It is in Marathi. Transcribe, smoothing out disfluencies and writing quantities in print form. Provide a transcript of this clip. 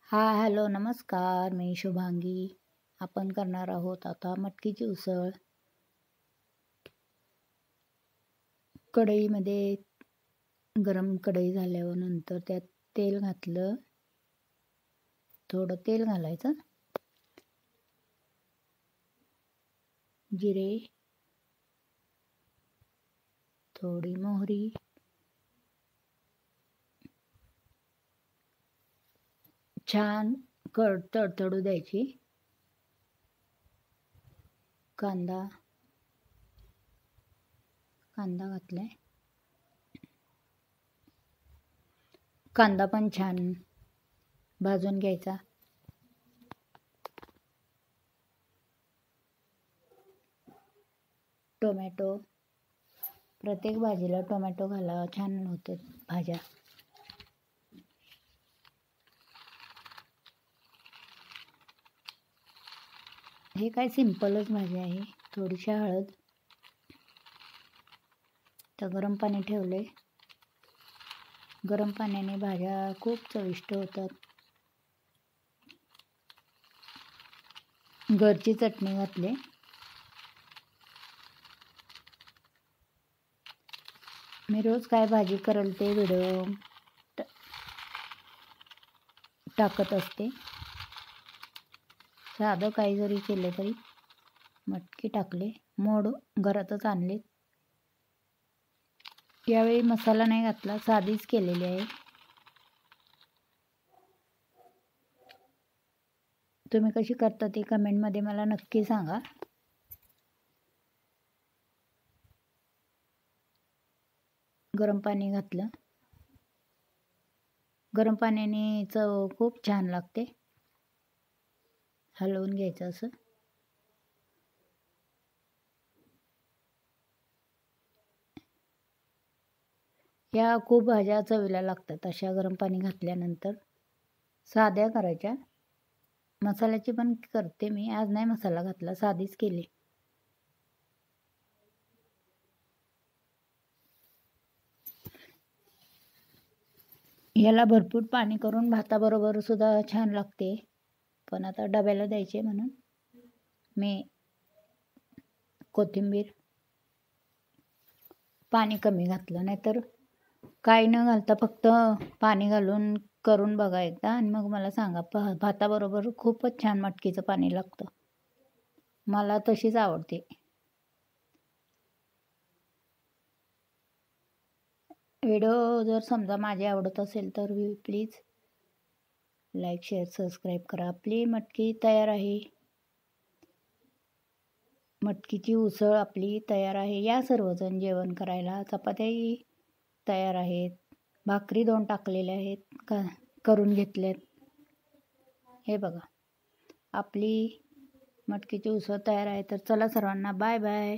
हॅलो नमस्कार, मी शुभांगी. आपण करणार आहोत आता मटकीची उसळ. कढईमध्ये गरम कढई झाल्यावर नंतर त्यात तेल घातलं. थोडं तेल घालायचं, जिरे, थोडी मोहरी, छान तडतडू द्यायची. कांदा घातलाय. कांदा पण छान भाजून घ्यायचा. टोमॅटो, प्रत्येक भाजीला टोमॅटो घाला, छान होते भाज्या. हे काय सिंपलच भाजी आहे. थोडीशी हळद. तर गरम पाणी ठेवले. गरम पाण्याने भाज्या खूप चविष्ट होतात. घरची चटणी घातली. मी रोज काय भाजी करेल ते व्हिडिओ टाकत असते. साधं काही जरी केले तरी. मटकी टाकले, मोड घरातच आणले. यावेळी मसाला नाही घातला, साधीच केलेली आहे. तुम्ही कशी करता ते कमेंटमध्ये मला नक्की सांगा. गरम पाणी घातलं. गरम पाण्याने चव खूप छान लागते. हलवून घ्यायचं असं. या खूप भाज्या चवीला लागतात अशा गरम पाणी घातल्यानंतर. साध्या करायच्या. मसाल्याची पण करते मी. आज नाही मसाला घातला, साधीच केली. याला भरपूर पाणी करून भाताबरोबर सुद्धा छान लागते. पण आता डब्याला द्यायचे म्हणून मी कोथिंबीर, पाणी कमी घातलं. नाहीतर काही न घालता फक्त पाणी घालून करून बघा एकदा आणि मग मला सांगा. भाताबरोबर खूपच छान मटकीचं पाणी लागतं. मला तशीच आवडते. व्हिडिओ जर समजा माझे आवडत असेल तर प्लीज लाईक, शेअर, सबस्क्राईब करा. आपली मटकी तयार आहे. मटकीची उसळ आपली तयार आहे. या सर्वजण जेवण करायला. चपात्याही तयार आहेत. भाकरी 2 टाकलेल्या आहेत, करून घेतल्यात. हे बघा, आपली मटकीची उसळ तयार आहे. तर चला सर्वांना बाय बाय.